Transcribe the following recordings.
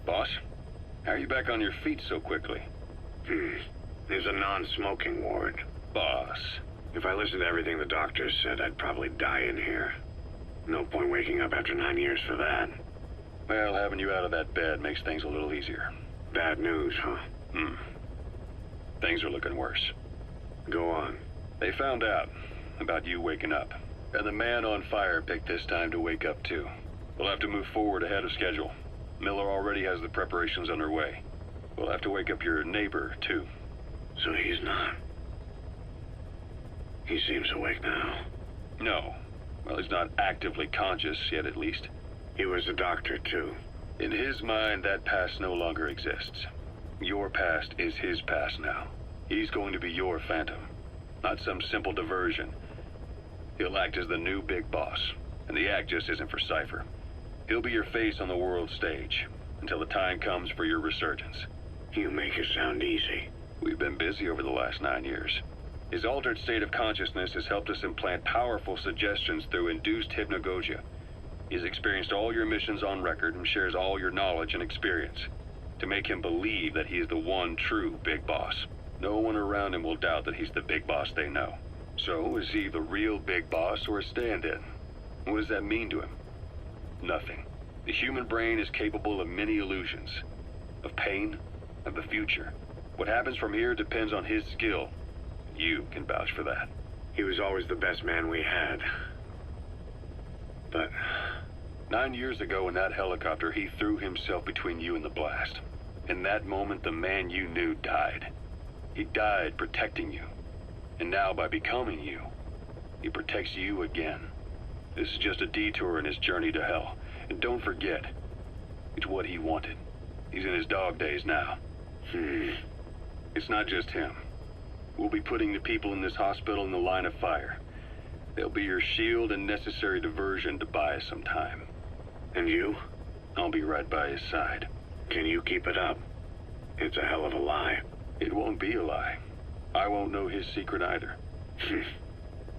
Boss, how are you back on your feet so quickly? There's a non-smoking ward. Boss. If I listened to everything the doctors said, I'd probably die in here. No point waking up after 9 years for that. Well, having you out of that bed makes things a little easier. Bad news, huh? Things are looking worse. Go on. They found out about you waking up. And the man on fire picked this time to wake up too. We'll have to move forward ahead of schedule. Miller already has the preparations underway. We'll have to wake up your neighbor too. So he's not. He seems awake now. No. Well, he's not actively conscious yet, at least. He was a doctor, too. In his mind, that past no longer exists. Your past is his past now. He's going to be your phantom, not some simple diversion. He'll act as the new big boss, and the act just isn't for Cypher. He'll be your face on the world stage, until the time comes for your resurgence. You make it sound easy. We've been busy over the last 9 years. His altered state of consciousness has helped us implant powerful suggestions through induced hypnagogia. He's experienced all your missions on record and shares all your knowledge and experience to make him believe that he is the one true big boss. No one around him will doubt that he's the big boss they know. So, is he the real big boss or a stand-in? What does that mean to him? Nothing. The human brain is capable of many illusions. Of pain, of the future. What happens from here depends on his skill. You can vouch for that. He was always the best man we had. But 9 years ago in that helicopter, he threw himself between you and the blast. In that moment, the man you knew died. He died protecting you. And now, by becoming you, he protects you again. This is just a detour in his journey to hell. And don't forget, it's what he wanted. He's in his dog days now. It's not just him. We'll be putting the people in this hospital in the line of fire. They'll be your shield and necessary diversion to buy us some time. And you? I'll be right by his side. Can you keep it up? It's a hell of a lie. It won't be a lie. I won't know his secret either.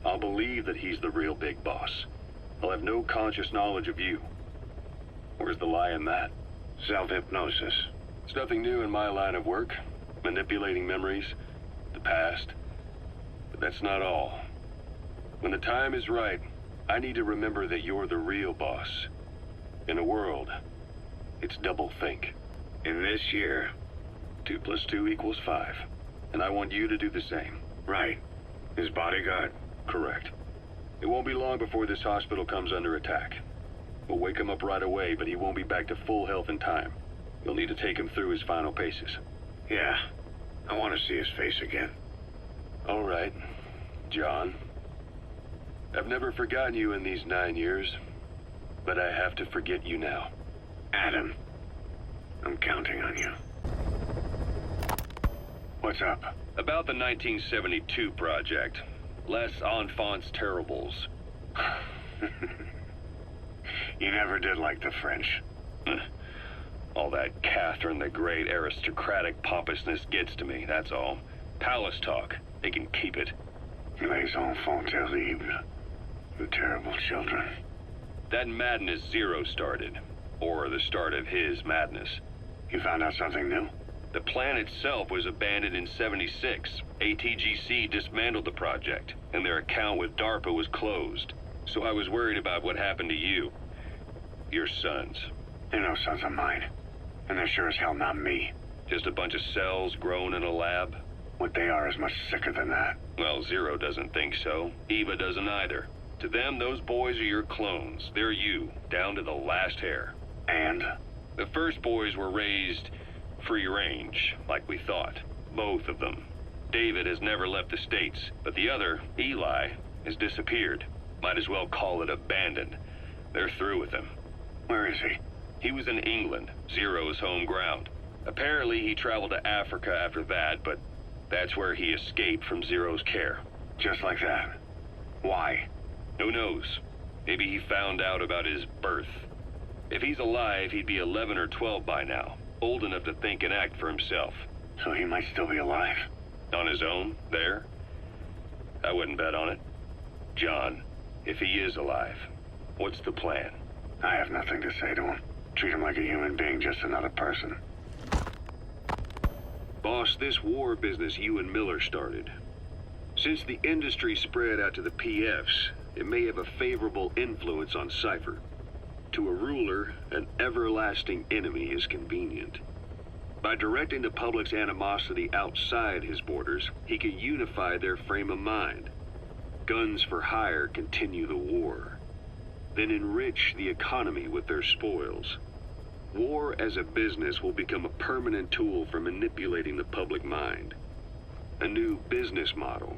I'll believe that he's the real big boss. I'll have no conscious knowledge of you. Where's the lie in that? Self-hypnosis. It's nothing new in my line of work. Manipulating memories, the past. But that's not all. When the time is right, I need to remember that you're the real boss. In a world, it's double think. In this year, 2 + 2 = 5. And I want you to do the same. Right. His bodyguard? Correct. It won't be long before this hospital comes under attack. We'll wake him up right away, but he won't be back to full health in time. You'll need to take him through his final paces. Yeah. I want to see his face again. All right, John. I've never forgotten you in these 9 years, but I have to forget you now. Adam, I'm counting on you. What's up? About the 1972 project. Les Enfants Terribles. You never did like the French. All that Catherine the Great aristocratic pompousness gets to me, that's all. Palace talk. They can keep it. Les enfants terribles. The terrible children. That madness Zero started. Or the start of his madness. You found out something new? The plan itself was abandoned in '76. ATGC dismantled the project, and their account with DARPA was closed. So I was worried about what happened to you. Your sons. They're no sons of mine. And they're sure as hell not me. Just a bunch of cells grown in a lab? What they are is much sicker than that. Well, Zero doesn't think so. Eva doesn't either. To them, those boys are your clones. They're you, down to the last hair. And? The first boys were raised free range, like we thought. Both of them. David has never left the States, but the other, Eli, has disappeared. Might as well call it abandoned. They're through with him. Where is he? He was in England, Zero's home ground. Apparently he traveled to Africa after that, but that's where he escaped from Zero's care. Just like that. Why? Who knows? Maybe he found out about his birth. If he's alive, he'd be 11 or 12 by now, old enough to think and act for himself. So he might still be alive? On his own, there? I wouldn't bet on it. John, if he is alive, what's the plan? I have nothing to say to him. Treat him like a human being, just another person. Boss, this war business you and Miller started. Since the industry spread out to the PFs, it may have a favorable influence on Cypher. To a ruler, an everlasting enemy is convenient. By directing the public's animosity outside his borders, he can unify their frame of mind. Guns for hire continue the war, then enrich the economy with their spoils. War as a business will become a permanent tool for manipulating the public mind. A new business model.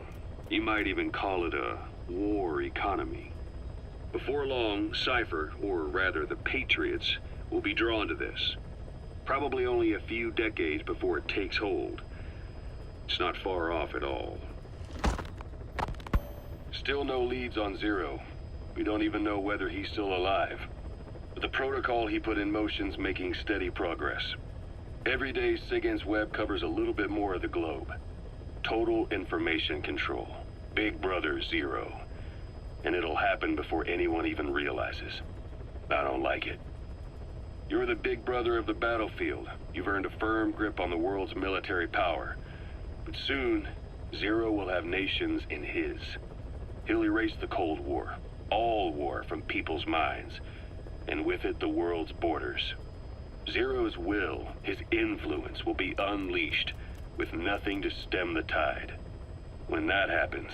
You might even call it a war economy. Before long, Cypher, or rather the Patriots, will be drawn to this. Probably only a few decades before it takes hold. It's not far off at all. Still no leads on Zero. We don't even know whether he's still alive. But the protocol he put in motion's making steady progress. Every day, SIGINT's web covers a little bit more of the globe. Total information control. Big Brother Zero. And it'll happen before anyone even realizes. I don't like it. You're the big brother of the battlefield. You've earned a firm grip on the world's military power. But soon, Zero will have nations in his. He'll erase the Cold War, all war, from people's minds, and with it the world's borders. Zero's will, his influence, will be unleashed, with nothing to stem the tide. When that happens,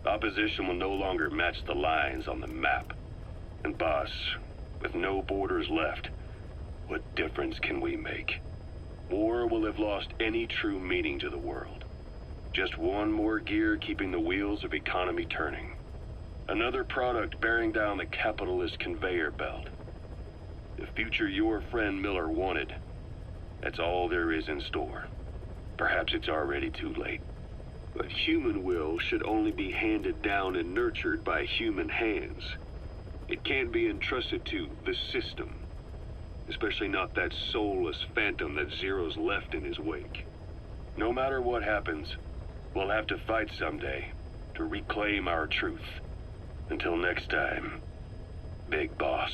opposition will no longer match the lines on the map. And boss, with no borders left, what difference can we make? War will have lost any true meaning to the world. Just one more gear keeping the wheels of economy turning. Another product bearing down the capitalist conveyor belt. The future your friend Miller wanted. That's all there is in store. Perhaps it's already too late. But human will should only be handed down and nurtured by human hands. It can't be entrusted to the system. Especially not that soulless phantom that Zero's left in his wake. No matter what happens, we'll have to fight someday to reclaim our truth. Until next time, Big Boss.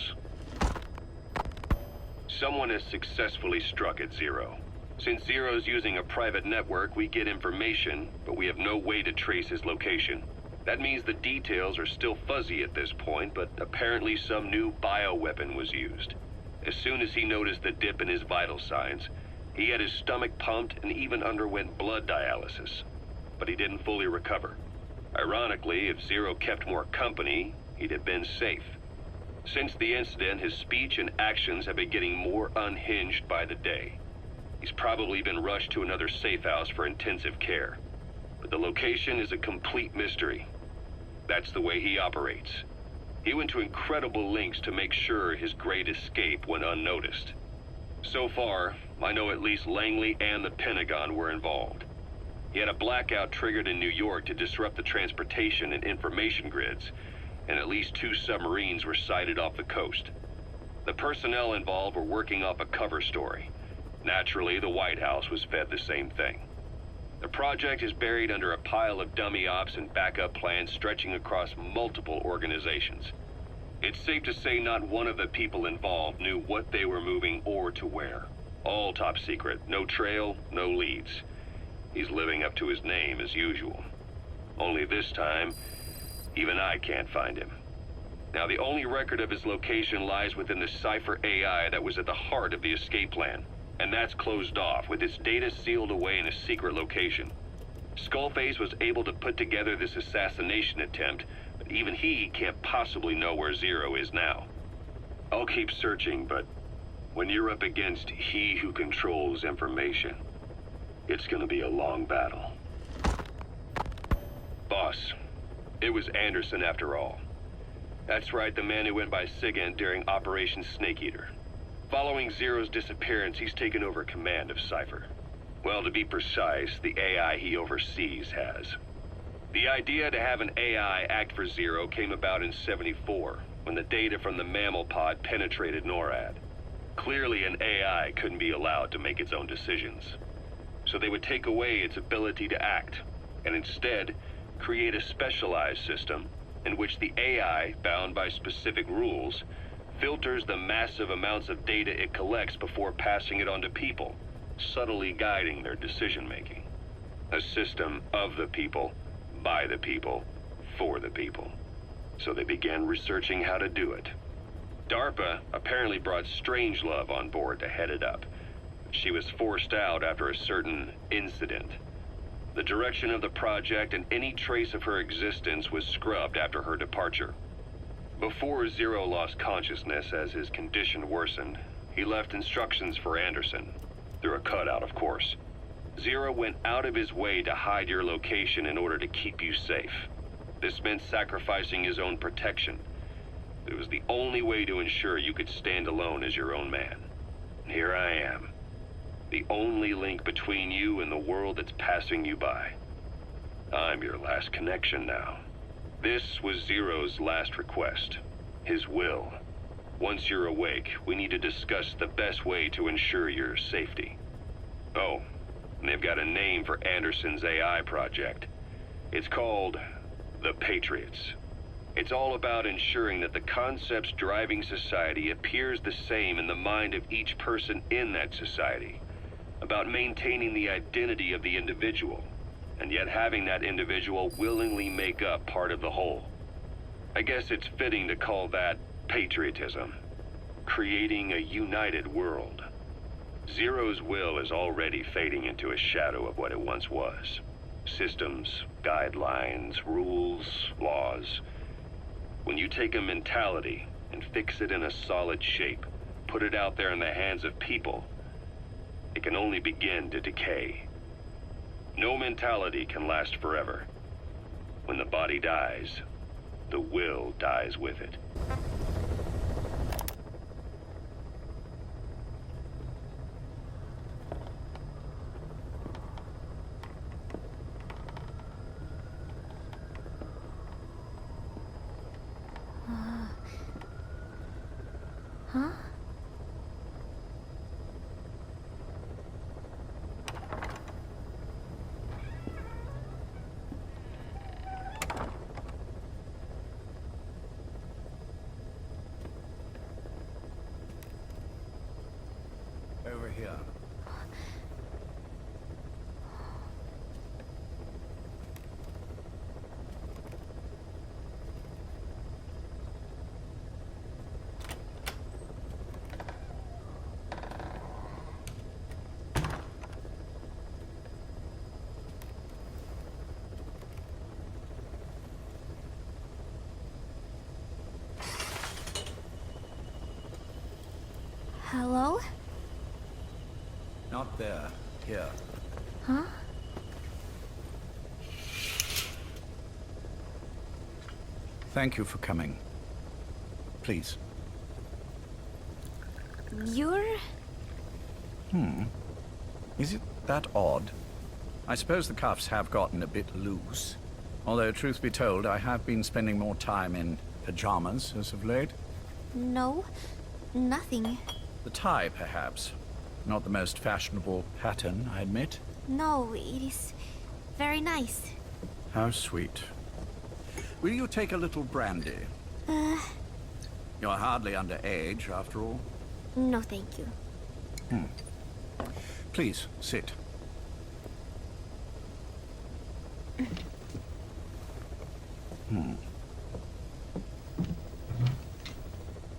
Someone has successfully struck at Zero. Since Zero's using a private network, we get information, but we have no way to trace his location. That means the details are still fuzzy at this point, but apparently some new bioweapon was used. As soon as he noticed the dip in his vital signs, he had his stomach pumped and even underwent blood dialysis. But he didn't fully recover. Ironically, if Zero kept more company, he'd have been safe. Since the incident, his speech and actions have been getting more unhinged by the day. He's probably been rushed to another safe house for intensive care. But the location is a complete mystery. That's the way he operates. He went to incredible lengths to make sure his great escape went unnoticed. So far, I know at least Langley and the Pentagon were involved. He had a blackout triggered in New York to disrupt the transportation and information grids, and at least 2 submarines were sighted off the coast. The personnel involved were working off a cover story. Naturally, the White House was fed the same thing. The project is buried under a pile of dummy ops and backup plans stretching across multiple organizations. It's safe to say not one of the people involved knew what they were moving or to where. All top secret, no trail, no leads. He's living up to his name as usual. Only this time, even I can't find him. Now, the only record of his location lies within the Cypher AI that was at the heart of the escape plan. And that's closed off, with its data sealed away in a secret location. Skullface was able to put together this assassination attempt, but even he can't possibly know where Zero is now. I'll keep searching, but when you're up against he who controls information, it's gonna be a long battle. Boss, it was Anderson after all. That's right, the man who went by SIGINT during Operation Snake Eater. Following Zero's disappearance, he's taken over command of Cypher. Well, to be precise, the AI he oversees has. The idea to have an AI act for Zero came about in '74, when the data from the mammal pod penetrated NORAD. Clearly, an AI couldn't be allowed to make its own decisions. So they would take away its ability to act, and instead, create a specialized system in which the AI, bound by specific rules, filters the massive amounts of data it collects before passing it on to people, subtly guiding their decision-making. A system of the people, by the people, for the people. So they began researching how to do it. DARPA apparently brought Strangelove on board to head it up. She was forced out after a certain incident. The direction of the project and any trace of her existence was scrubbed after her departure. Before Zero lost consciousness as his condition worsened, he left instructions for Anderson, through a cutout, of course. Zero went out of his way to hide your location in order to keep you safe. This meant sacrificing his own protection. It was the only way to ensure you could stand alone as your own man. And here I am, the only link between you and the world that's passing you by. I'm your last connection now. This was Zero's last request, his will. Once you're awake, we need to discuss the best way to ensure your safety. Oh, and they've got a name for Anderson's AI project. It's called the Patriots. It's all about ensuring that the concepts driving society appears the same in the mind of each person in that society. About maintaining the identity of the individual, and yet having that individual willingly make up part of the whole. I guess it's fitting to call that patriotism. Creating a united world. Zero's will is already fading into a shadow of what it once was. Systems, guidelines, rules, laws. When you take a mentality and fix it in a solid shape, put it out there in the hands of people, it can only begin to decay. No mentality can last forever. When the body dies, the will dies with it. Huh? Over here. Hello? Not there. Here. Huh? Thank you for coming. Please. You're... Is it that odd? I suppose the cuffs have gotten a bit loose. Although, truth be told, I have been spending more time in pajamas as of late. No, nothing. The tie, perhaps. Not the most fashionable pattern, I admit. No, it is very nice. How sweet. Will you take a little brandy? You're hardly underage, after all. No, thank you. Please, sit.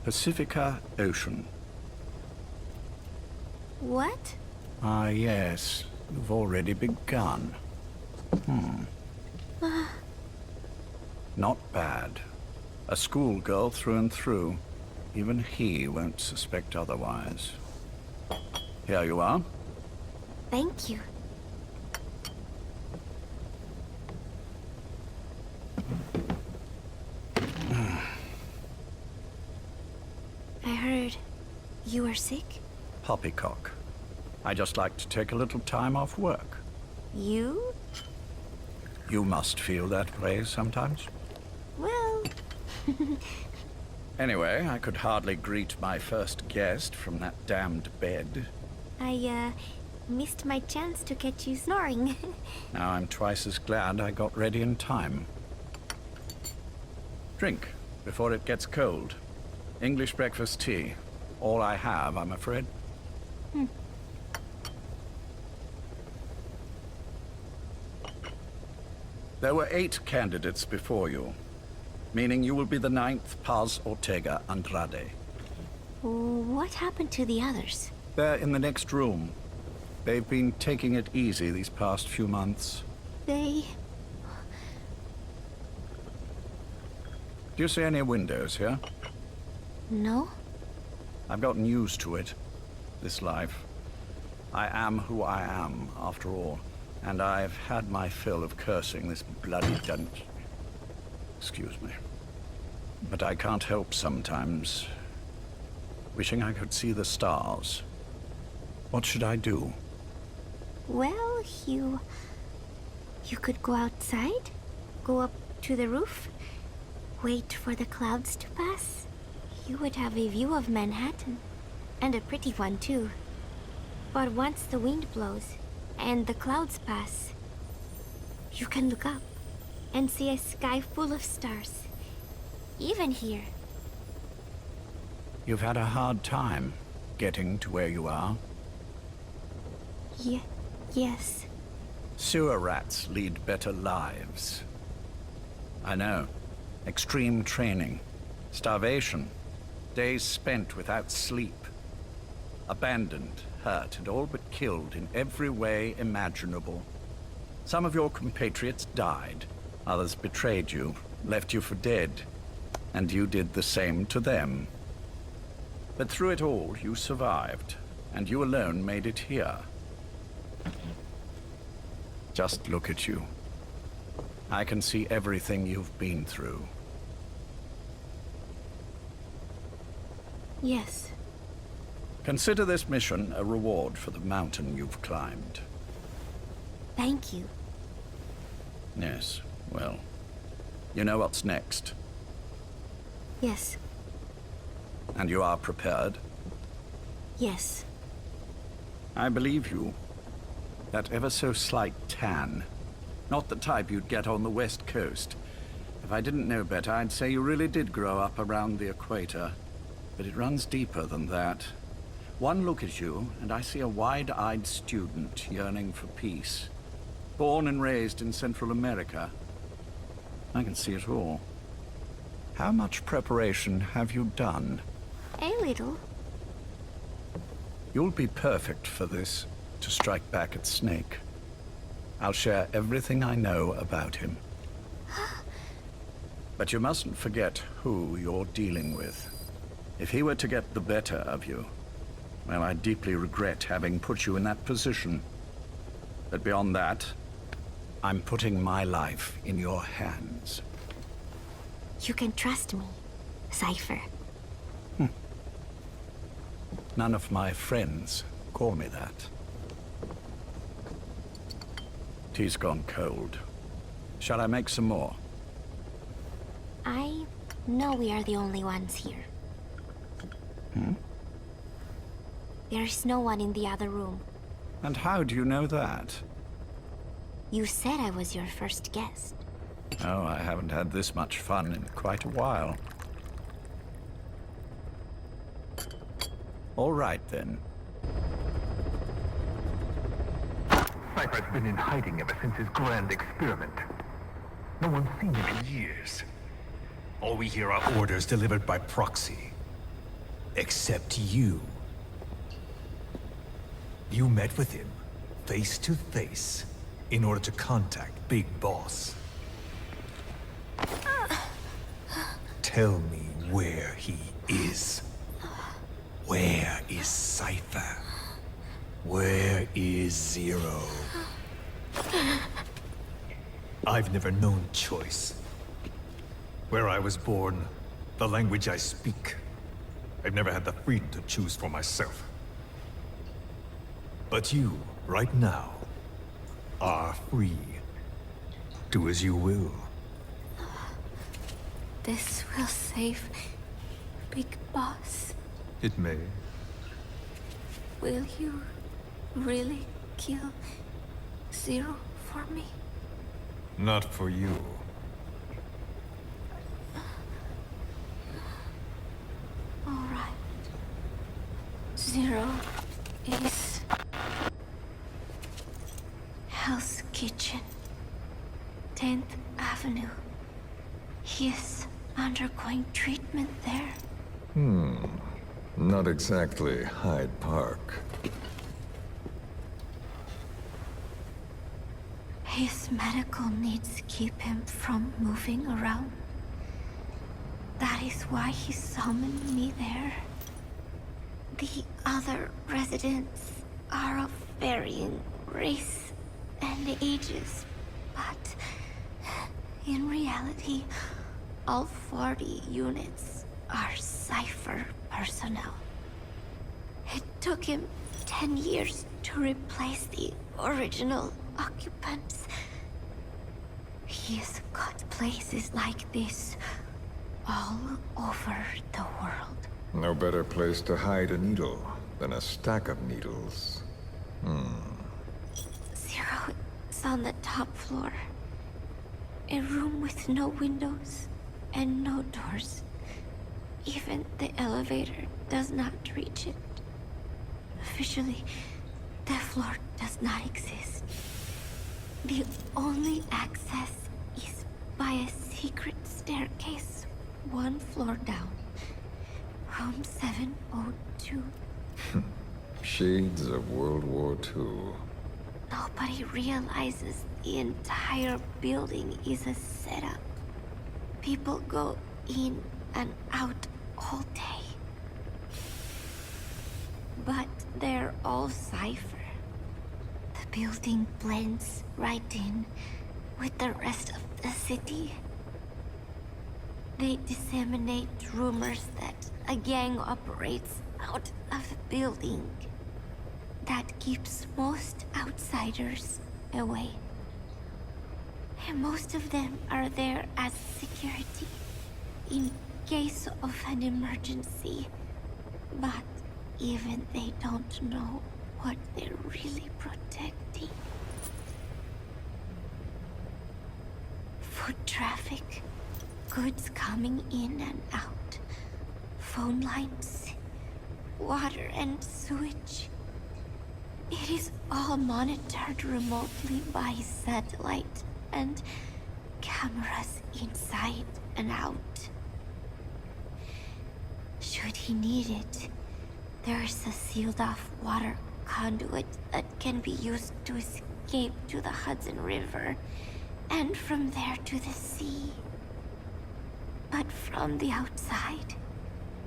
Pacifica Ocean. What? Ah, yes. You've already begun. Not bad. A schoolgirl through and through. Even he won't suspect otherwise. Here you are. Thank you. I heard you were sick? Poppycock. I just like to take a little time off work. You? You must feel that way sometimes. Well... Anyway, I could hardly greet my first guest from that damned bed. I, missed my chance to catch you snoring. Now I'm twice as glad I got ready in time. Drink, before it gets cold. English breakfast tea. All I have, I'm afraid. There were 8 candidates before you, meaning you will be the 9th Paz Ortega Andrade. What happened to the others? They're in the next room. They've been taking it easy these past few months. They... Do you see any windows here? No? I've gotten used to it, this life. I am who I am, after all, and I've had my fill of cursing this bloody dungeon. Excuse me. But I can't help sometimes wishing I could see the stars. What should I do? Well, you could go outside, go up to the roof, wait for the clouds to pass. You would have a view of Manhattan, and a pretty one too. But once the wind blows and the clouds pass, you can look up and see a sky full of stars, even here. You've had a hard time getting to where you are. Yes. Sewer rats lead better lives. I know. Extreme training, starvation, days spent without sleep, abandoned, hurt, and all but killed in every way imaginable. Some of your compatriots died, others betrayed you, left you for dead, and you did the same to them. But through it all, you survived, and you alone made it here. Just look at you. I can see everything you've been through. Yes. Consider this mission a reward for the mountain you've climbed. Thank you. Yes, well, you know what's next. Yes. And you are prepared? Yes. I believe you. That ever so slight tan. Not the type you'd get on the West Coast. If I didn't know better, I'd say you really did grow up around the equator. But it runs deeper than that. One look at you, and I see a wide-eyed student yearning for peace. Born and raised in Central America. I can see it all. How much preparation have you done? A little. You'll be perfect for this, to strike back at Snake. I'll share everything I know about him. But you mustn't forget who you're dealing with. If he were to get the better of you, well, I deeply regret having put you in that position. But beyond that, I'm putting my life in your hands. You can trust me, Cypher. None of my friends call me that. Tea's gone cold. Shall I make some more? I know we are the only ones here. There's no one in the other room. And how do you know that? You said I was your first guest. Oh, I haven't had this much fun in quite a while. All right, then. Cypher's been in hiding ever since his grand experiment. No one's seen him in years. All we hear are orders delivered by proxy. Except you. You met with him, face to face, in order to contact Big Boss. Tell me where he is. Where is Cypher? Where is Zero? I've never known choice. Where I was born, the language I speak, I've never had the freedom to choose for myself. But you, right now, are free. Do as you will. This will save Big Boss. It may. Will you really kill Zero for me? Not for you. Zero is Hell's Kitchen, 10th Avenue. He is undergoing treatment there. Not exactly Hyde Park. His medical needs keep him from moving around. That is why he summoned me there. The other residents are of varying race and ages, but in reality, all 40 units are Cypher personnel. It took him 10 years to replace the original occupants. He's got places like this all over the world. No better place to hide a needle than a stack of needles. Zero is on the top floor. A room with no windows and no doors. Even the elevator does not reach it. Officially, the floor does not exist. The only access is by a secret staircase 1 floor down. Room 702. Shades of World War II. Nobody realizes the entire building is a setup. People go in and out all day. But they're all Cypher. The building blends right in with the rest of the city. They disseminate rumors that a gang operates out of the building. That keeps most outsiders away. And most of them are there as security in case of an emergency. But even they don't know what they're really protecting. Foot traffic, goods coming in and out, phone lines, water and sewage. It is all monitored remotely by satellite and cameras inside and out. Should he need it, there's a sealed-off water conduit that can be used to escape to the Hudson River, and from there to the sea. But from the outside,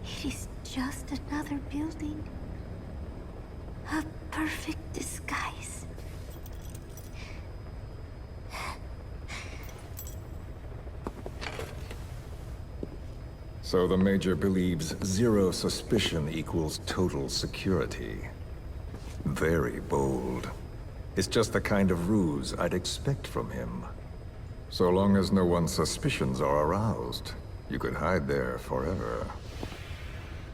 it is just another building. A perfect disguise. So the Major believes zero suspicion equals total security. Very bold. It's just the kind of ruse I'd expect from him. So long as no one's suspicions are aroused, you could hide there forever.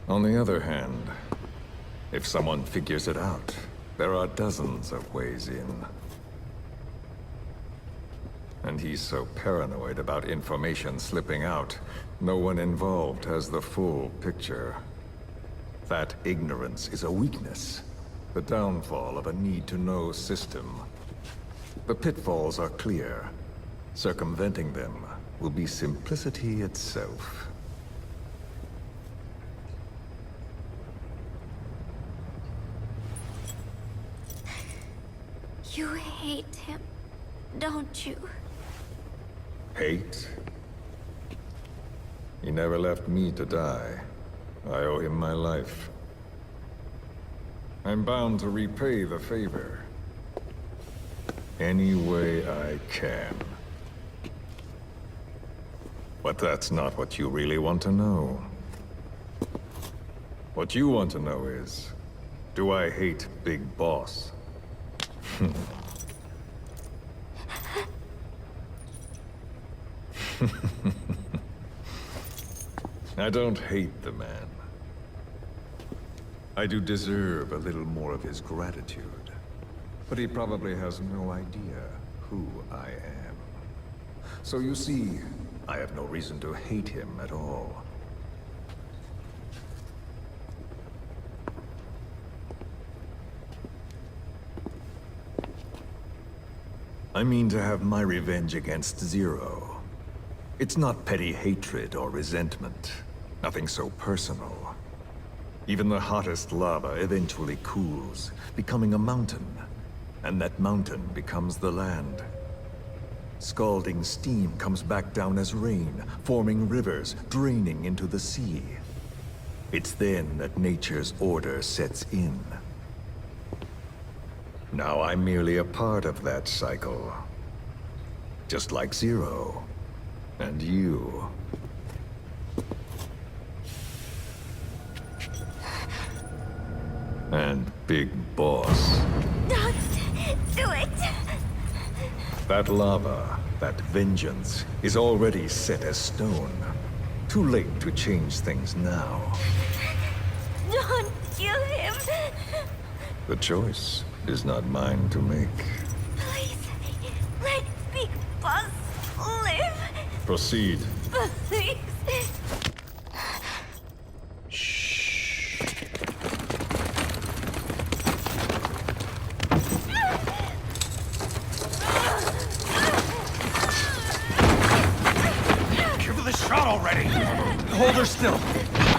On the other hand, if someone figures it out, there are dozens of ways in. And he's so paranoid about information slipping out, no one involved has the full picture. That ignorance is a weakness, the downfall of a need-to-know system. The pitfalls are clear. Circumventing them will be simplicity itself. You hate him, don't you? Hate? He never left me to die. I owe him my life. I'm bound to repay the favor. Any way I can. But that's not what you really want to know. What you want to know is, do I hate Big Boss? I don't hate the man. I do deserve a little more of his gratitude. But he probably has no idea who I am. So you see, I have no reason to hate him at all. I mean to have my revenge against Zero. It's not petty hatred or resentment. Nothing so personal. Even the hottest lava eventually cools, becoming a mountain. And that mountain becomes the land. Scalding steam comes back down as rain, forming rivers, draining into the sea. It's then that nature's order sets in. Now I'm merely a part of that cycle. Just like Zero. And you. And Big Boss. Don't do it! That lava, that vengeance, is already set as stone. Too late to change things now. Don't kill him! The choice is not mine to make. Please, let Big Boss live! Proceed. Please! Give her the shot already! Hold her still!